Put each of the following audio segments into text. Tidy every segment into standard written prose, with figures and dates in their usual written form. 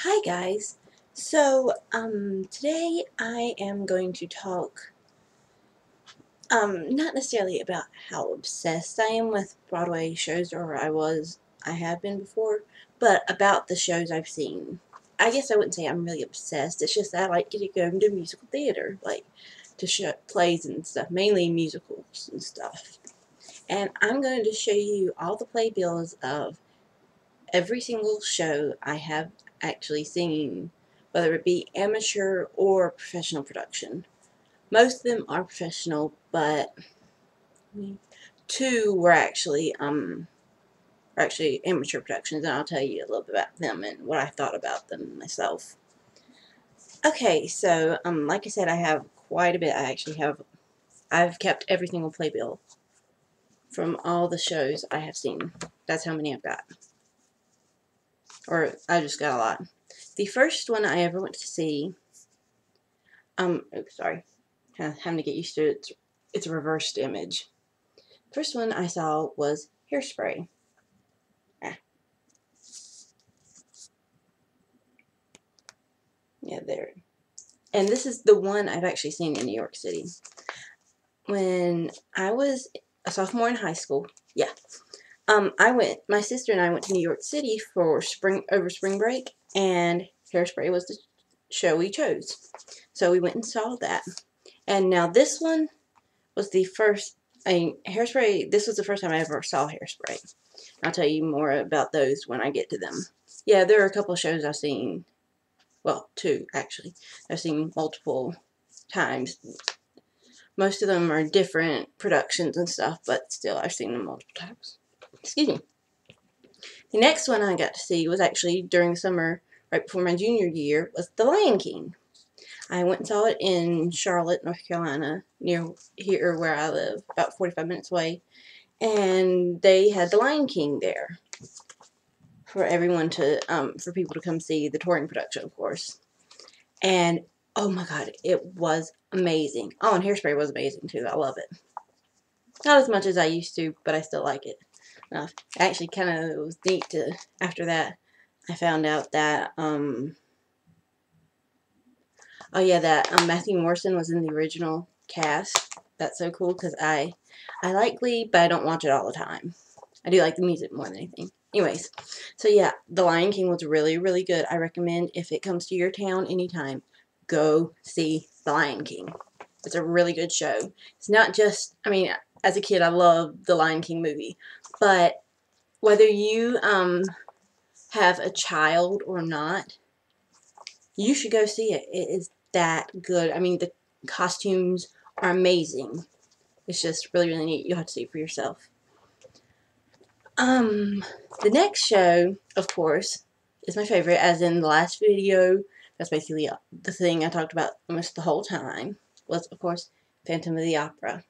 Hi guys. So, today I am going to talk, not necessarily about how obsessed I am with Broadway shows, or I have been before, but about the shows I've seen. I guess I wouldn't say I'm really obsessed, it's just that I like to go to musical theater, like, to show plays and stuff, mainly musicals and stuff. And I'm going to show you all the playbills of every single show I have actually seen, whether it be amateur or professional production. Most of them are professional, but two were actually amateur productions, and I'll tell you a little bit about them and what I thought about them myself. Okay, so like I said, I have quite a bit. I've kept every single playbill from all the shows I have seen. That's how many I've got. Or I just got a lot. The first one I ever went to see, oops, sorry, kind of having to get used to it. It's a reversed image. First one I saw was Hairspray. Yeah, there. And this is the one I've actually seen in New York City. When I was a sophomore in high school, yeah, my sister and I went to New York City for spring break, and Hairspray was the show we chose. So we went and saw that. And now this one was the first, Hairspray, this was the first time I ever saw Hairspray. I'll tell you more about those when I get to them. Yeah, there are a couple of shows I've seen, well, two actually, I've seen multiple times. Most of them are different productions and stuff, but still I've seen them multiple times. Excuse me. The next one I got to see was actually during the summer, right before my junior year, was The Lion King. I went and saw it in Charlotte, North Carolina, near here where I live, about 45 minutes away. And they had The Lion King there for everyone to, for people to come see the touring production, of course. And, oh my god, it was amazing. Oh, and Hairspray was amazing, too. I love it. Not as much as I used to, but I still like it. Actually, kind of, it was neat to, after that, I found out that, oh yeah, that Matthew Morrison was in the original cast. That's so cool, because I like Glee, but I don't watch it all the time. I do like the music more than anything. Anyways, so yeah, The Lion King was really, really good. I recommend, if it comes to your town anytime, go see The Lion King. It's a really good show. It's not just, I mean, as a kid, I loved the Lion King movie, but whether you have a child or not, you should go see it. It is that good. I mean, the costumes are amazing. It's just really, really neat. You'll have to see it for yourself. The next show, of course, is my favorite, as in the last video. That's basically the thing I talked about almost the whole time, was, of course, Phantom of the Opera.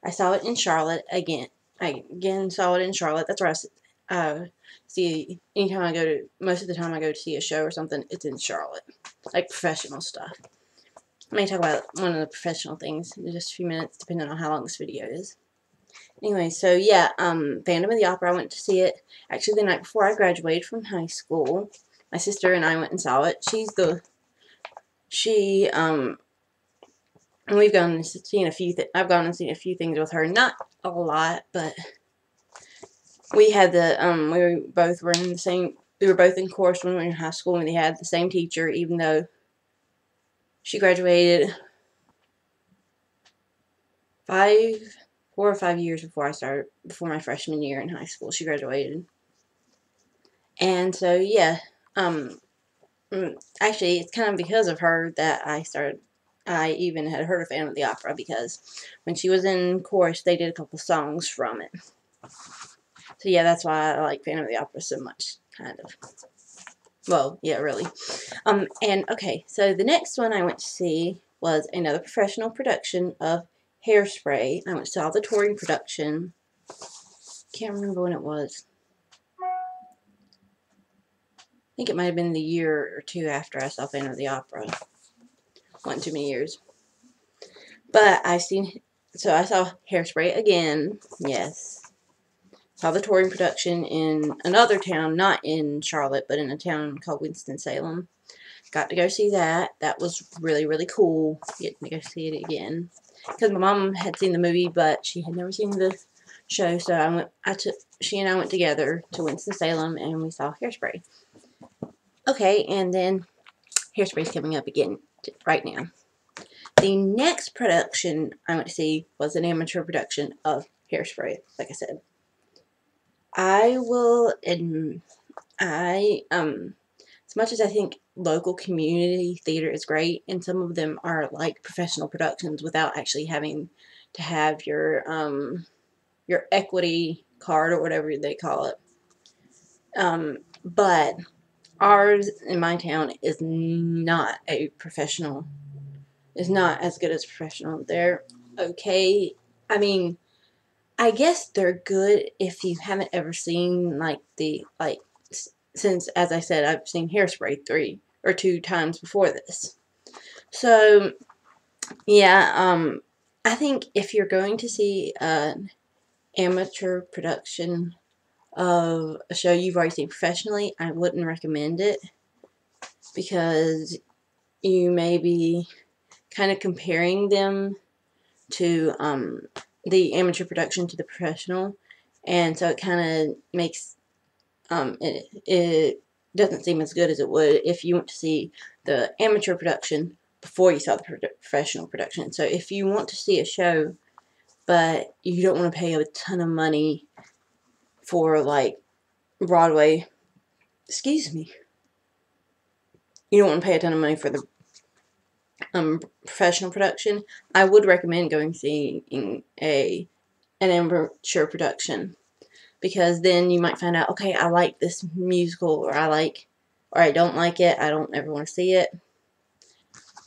I saw it in Charlotte again. I again saw it in Charlotte. That's where I see, anytime I go to, most of the time I go to see a show or something, it's in Charlotte. Like professional stuff. I may talk about one of the professional things in just a few minutes, depending on how long this video is. Anyway, so yeah, Phantom of the Opera, I went to see it actually the night before I graduated from high school. My sister and I went and saw it. And we've gone and seen a few I've gone and seen a few things with her. Not a lot, but we had we were both in chorus when we were in high school, and we had the same teacher, even though she graduated 4 or 5 years before my freshman year in high school. She graduated. And so, yeah, actually, it's kind of because of her that I even had heard of Phantom of the Opera, because when she was in chorus, they did a couple songs from it. So, yeah, that's why I like Phantom of the Opera so much, kind of. Well, yeah, really. And, okay, so the next one I went to see was another professional production of Hairspray. I went to saw the touring production. Can't remember when it was. I think it might have been the year or two after I saw Phantom of the Opera. Wasn't too many years. But so I saw Hairspray again. Yes. saw the touring production in another town, not in Charlotte, but in a town called Winston-Salem. Got to go see that. That was really, really cool, getting to go see it again. Because my mom had seen the movie, but she had never seen the show, so she and I went together to Winston-Salem, and we saw Hairspray. Okay, and then Hairspray's coming up again right now. The next production I went to see was an amateur production of Hairspray, like I said. I will admit, as much as I think local community theater is great, and some of them are like professional productions without actually having to have your equity card or whatever they call it. But ours in my town is not a professional. Is not as good as professional. They're okay. I mean, I guess they're good if you haven't ever seen since, as I said, I've seen Hairspray 3 or 2 times before this. So, yeah, I think if you're going to see an amateur production of a show you've already seen professionally, I wouldn't recommend it, because you may be kind of comparing them to the amateur production to the professional, and so it kind of makes it doesn't seem as good as it would if you went to see the amateur production before you saw the professional production. So if you want to see a show but you don't want to pay a ton of money for like Broadway, you don't want to pay a ton of money for the professional production, I would recommend going seeing an amateur production, because then you might find out, okay, I like this musical, or I don't like it, I don't ever want to see it.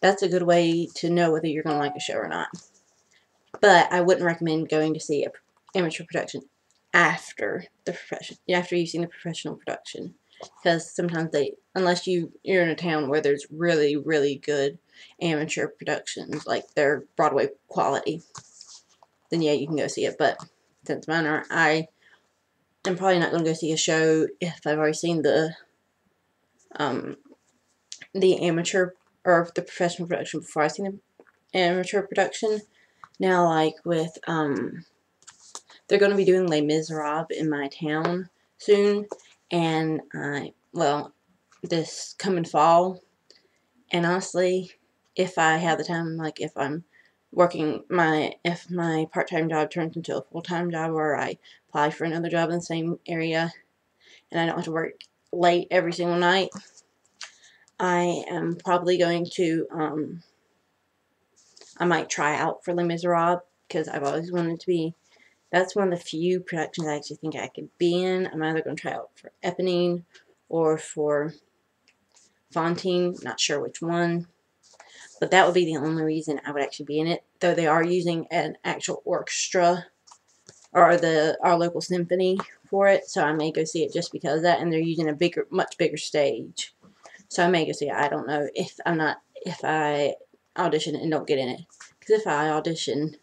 That's a good way to know whether you're going to like a show or not. But I wouldn't recommend going to see an amateur production after you've seen the professional production, because sometimes unless you're in a town where there's really, really good amateur productions, like they're Broadway quality, then yeah, you can go see it. But since mine aren't, I am probably not going to go see a show if I've already seen the amateur or the professional production before I've seen the amateur production. Now, like with they're going to be doing Les Miserables in my town soon, and this coming fall. And honestly, if I have the time, like if I'm working if my part-time job turns into a full-time job, or I apply for another job in the same area, and I don't have to work late every single night, I am probably going to, I might try out for Les Miserables, because I've always wanted to be. That's one of the few productions I actually think I could be in. I'm either going to try out for Eponine or for Fantine, not sure which one. But that would be the only reason I would actually be in it. Though they are using an actual orchestra, or our local symphony for it, so I may go see it just because of that. And they're using a much bigger stage, so I may go see it. I don't know if I audition and don't get in it, because if I audition,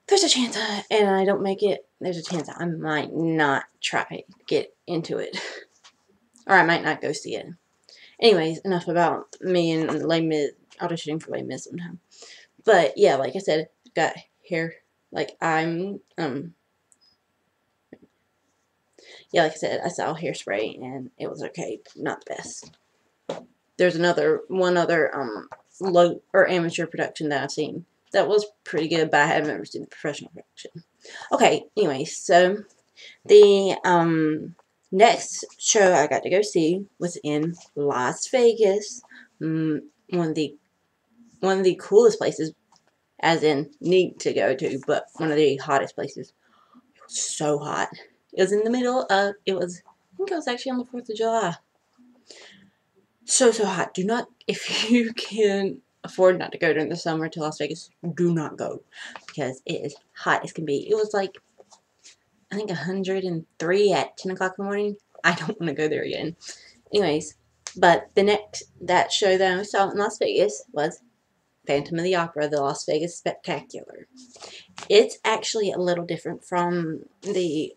there's a chance and I don't make it. There's a chance I might not try to get into it, or I might not go see it. Anyways, enough about me and auditioning for Les Mis sometime. But yeah, like I said, got hair. Like I'm yeah, like I said, I saw Hairspray and it was okay, not the best. There's one other low or amateur production that I've seen that was pretty good, but I haven't ever seen the professional production. Okay, anyway, so the next show I got to go see was in Las Vegas. One of the coolest places, as in neat to go to, but one of the hottest places. It was so hot. It was in the middle of, I think it was actually on the 4th of July. So hot. If you can afford not to go during the summer to Las Vegas, do not go, because it is hot as can be. It was like, I think 103 at 10 o'clock in the morning. I don't want to go there again. Anyways, but that show that I saw in Las Vegas was Phantom of the Opera, the Las Vegas Spectacular. It's actually a little different from the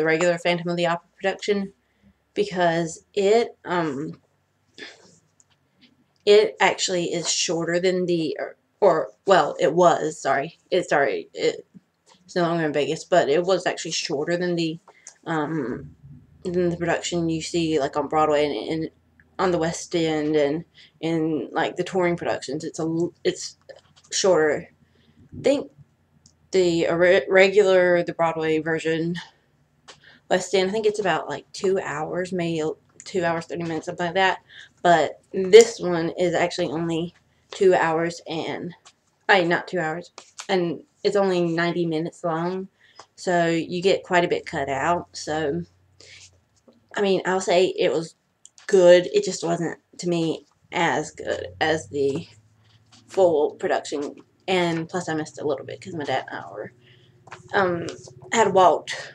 regular Phantom of the Opera production, because it actually is shorter than the, or well, it was, it's no longer in Vegas, but it was actually shorter than the production you see like on Broadway and on the West End and in like the touring productions. It's shorter. I think the Broadway version, West End, I think it's about like 2 hours, maybe 2 hours 30 minutes, something like that. But this one is actually only 2 hours and not 2 hours, and it's only 90 minutes long, so you get quite a bit cut out. So I mean, I'll say it was good. It just wasn't, to me, as good as the full production. And plus I missed a little bit because my dad and I were had walked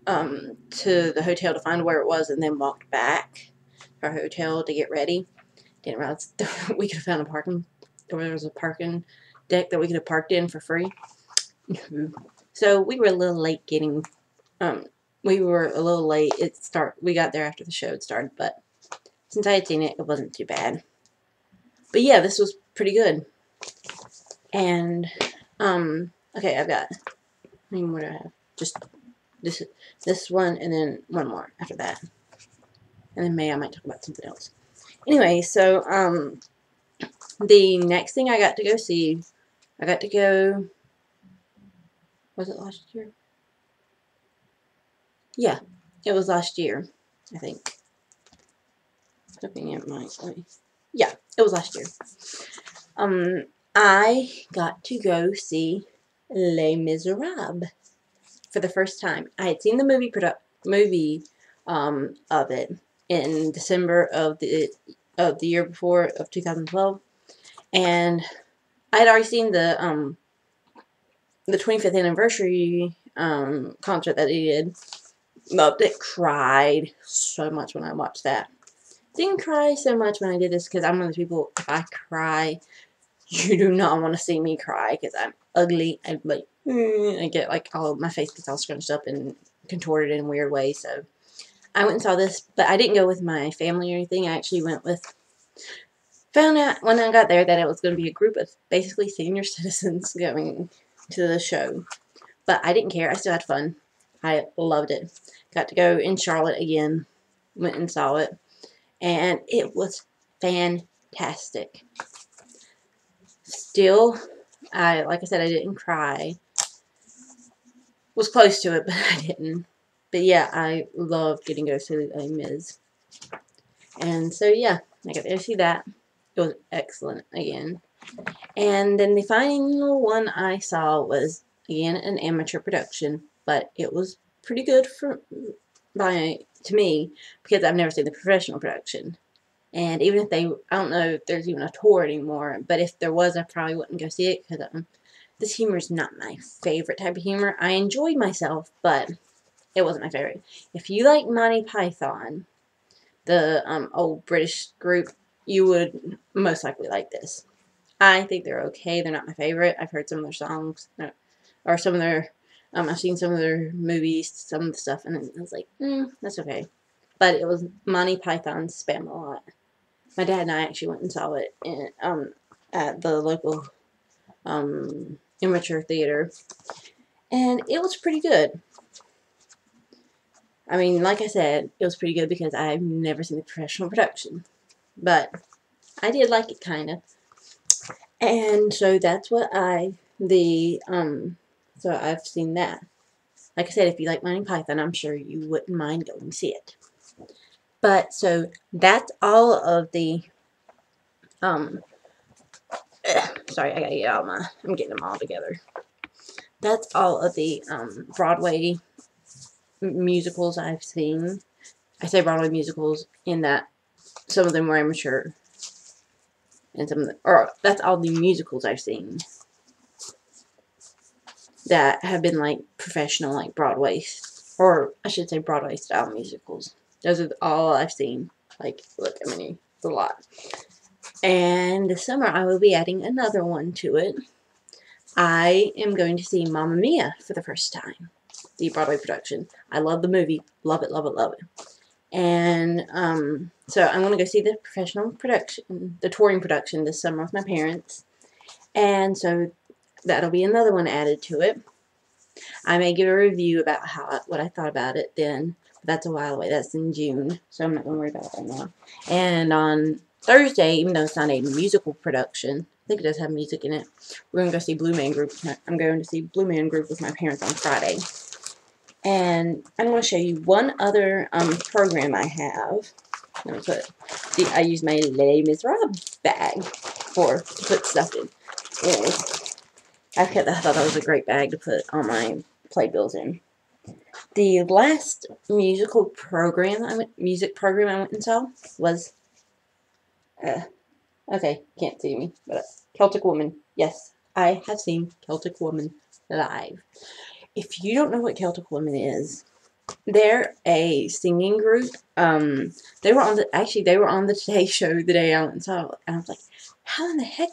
to the hotel to find where it was, and then walked back to our hotel to get ready. Didn't realize we could have found there was a parking deck that we could have parked in for free. So we were a little late getting, we got there after the show had started, but since I had seen it, it wasn't too bad. But yeah, this was pretty good. And, okay, I've got, how many more do I have? Just this one, and then one more after that. And then maybe I might talk about something else. Anyway, so, the next thing I got to go see, was it last year? Yeah, it was last year, I think. Looking at my, yeah, it was last year. I got to go see Les Miserables for the first time. I had seen the movie of it in December of the year before, of 2012, and I had already seen the 25th anniversary concert that he did. Loved it. Cried so much when I watched that. Didn't cry so much when I did this because I'm one of those people, if I cry, you do not want to see me cry because I'm ugly. I'm like, I get like my face gets all scrunched up and contorted in weird ways. So I went and saw this, but I didn't go with my family or anything. I actually found out when I got there that it was going to be a group of basically senior citizens going to the show. But I didn't care. I still had fun. I loved it. Got to go in Charlotte again. Went and saw it. And it was fantastic. Still, like I said, I didn't cry. Was close to it, but I didn't. But yeah, I loved getting to go see Les Mis. And so yeah, I got to see that. It was excellent again. And then the final one I saw was, again, an amateur production, but it was pretty good to me, because I've never seen the professional production. And even if I don't know if there's even a tour anymore, but if there was, I probably wouldn't go see it, because this humor is not my favorite type of humor. I enjoyed myself, but it wasn't my favorite. If you like Monty Python, the old British group, you would most likely like this. I think they're okay. They're not my favorite. I've heard some of their songs, or some of their, I've seen some of their movies, some of the stuff, and I was like, that's okay. But it was Monty Python's Spamalot. My dad and I actually went and saw it at the local amateur theater, and it was pretty good. I mean, like I said, it was pretty good because I've never seen the professional production, but I did like it, kind of. And so that's what so I've seen that. Like I said, if you like Monty Python, I'm sure you wouldn't mind going to see it. But, so, that's all of the, sorry, I gotta get all I'm getting them all together. That's all of the, Broadway musicals I've seen. I say Broadway musicals in that some of them were amateur, and some of them, or that's all the musicals I've seen that have been like professional, like Broadway, or I should say Broadway style musicals. Those are all I've seen. Like, look, I mean, it's a lot. And this summer I will be adding another one to it. I am going to see Mamma Mia for the first time, the Broadway production. I love the movie. Love it, love it, love it. And so I'm going to go see the professional production, the touring production this summer with my parents. And so that'll be another one added to it. I may give a review about what I thought about it then. But that's a while away. That's in June, so I'm not going to worry about it right now. And on Thursday, even though it's not a musical production, I think it does have music in it, we're going to go see Blue Man Group. I'm going to see Blue Man Group with my parents on Friday. And I'm going to show you one other program I have. I use my Les Miserables bag to put stuff in. Anyways, I thought that was a great bag to put all my playbills in. The last music program I went and saw was okay, can't see me, but Celtic Woman. Yes, I have seen Celtic Woman live. If you don't know what Celtic Woman is, they're a singing group. They were on the Today Show the day I went and saw it, and I was like, how in the heck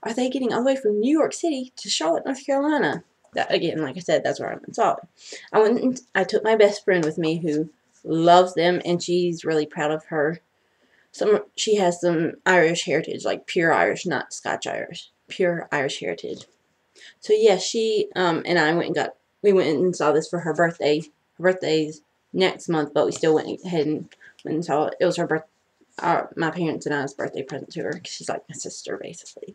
are they getting all the way from New York City to Charlotte, North Carolina? That, again, like I said, that's where I went and saw it. I took my best friend with me who loves them, and she's really proud of her. She has some Irish heritage, like pure Irish, not Scotch Irish, pure Irish heritage. So yeah, she and I went and saw this for her birthday. Her birthday's next month, but we still went ahead and saw it. It was her my parents and I's birthday present to her, because she's like my sister, basically.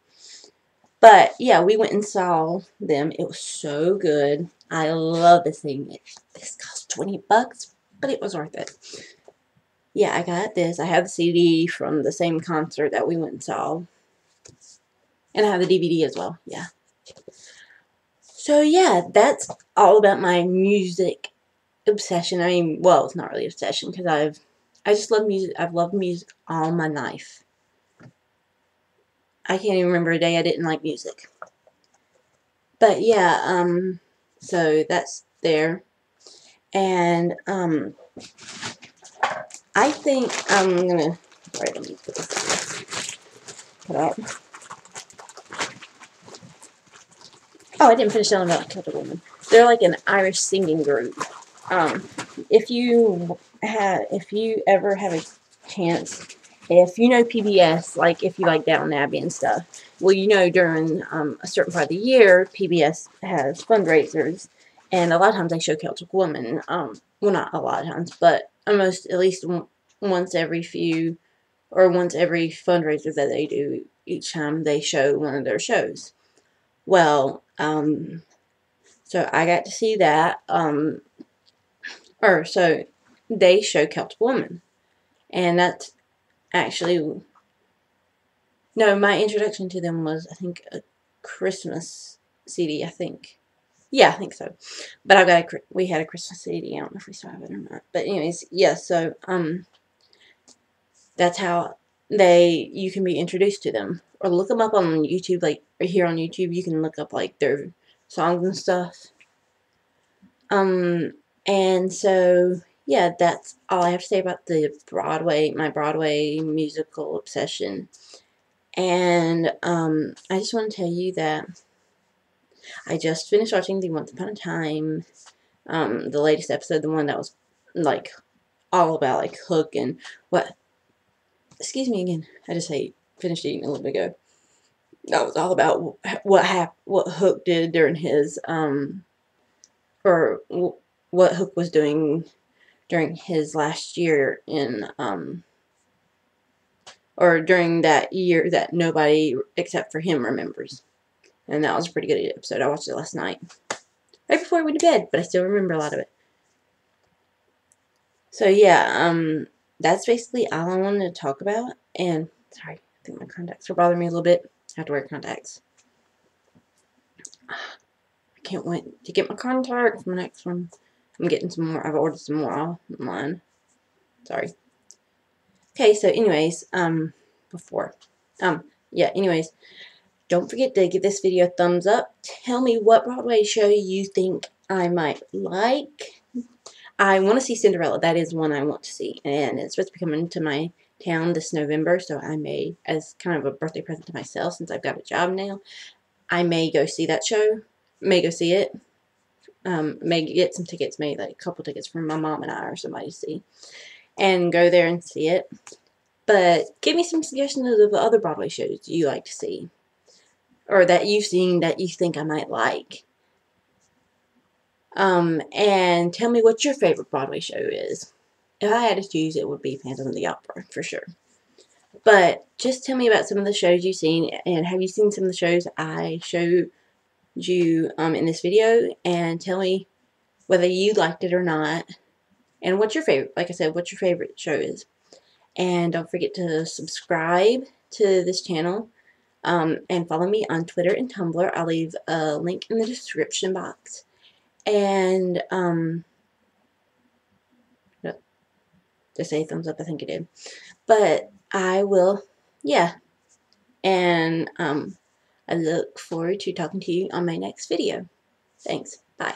But yeah, we went and saw them. It was so good. I love this thing. This cost $20, but it was worth it. Yeah, I got this. I have the CD from the same concert that we went and saw. And I have the DVD as well. Yeah. So yeah, that's all about my music obsession. I mean, well, it's not really obsession, because I just love music. I've loved music all my life. I can't even remember a day I didn't like music. But yeah, so that's there. And I think I'm gonna let me put this up. Oh, I didn't finish telling about Celtic Woman. They're like an Irish singing group. If you ever have a chance, if you know PBS, like if you like Downton Abbey and stuff, well, you know during a certain part of the year, PBS has fundraisers, and a lot of times they show Celtic Woman. Well, not a lot of times, but at least once every fundraiser that they do, each time they show one of their shows. Well, so I got to see that, so they show Celtic Woman, and that's actually, no, my introduction to them was, I think, a Christmas CD, I think. Yeah, I think so. But we had a Christmas CD, I don't know if we still have it or not. But anyways, yeah, so, that's how you can be introduced to them. Or look them up on YouTube, like, here on YouTube, you can look up, like, their songs and stuff. And so, yeah, that's all I have to say about my Broadway musical obsession. And, I just want to tell you that I just finished watching the Once Upon a Time, the latest episode, the one that was, like, all about, like, Hook and excuse me again, I just finished eating a little bit ago. That was all about what Hook did during his, or what Hook was doing during his last year or during that year that nobody except for him remembers. And that was a pretty good episode. I watched it last night, right before I went to bed, but I still remember a lot of it. So yeah, that's basically all I wanted to talk about. And sorry, I think my contacts are bothering me a little bit. I have to wear contacts. I can't wait to get my contacts for the next one. I'm getting some more. I've ordered some more online. Sorry. Okay, so anyways, anyways, don't forget to give this video a thumbs up. Tell me what Broadway show you think I might like. I want to see Cinderella. That is one I want to see. And it's supposed to be coming to my town this November, so I may, as kind of a birthday present to myself, since I've got a job now, I may go see that show. May go see it. May get some tickets, maybe like a couple tickets from my mom and I or somebody to see. And go there and see it. But give me some suggestions of other Broadway shows you like to see. Or that you've seen that you think I might like. And tell me what your favorite Broadway show is. If I had to choose, it would be Phantom of the Opera, for sure. But just tell me about some of the shows you've seen, and have you seen some of the shows I showed you in this video, and tell me whether you liked it or not, and what's your favorite, like I said, what your favorite show is. And don't forget to subscribe to this channel, and follow me on Twitter and Tumblr. I'll leave a link in the description box. And, to say thumbs up, I think it did. But I will, yeah. And, I look forward to talking to you on my next video. Thanks. Bye.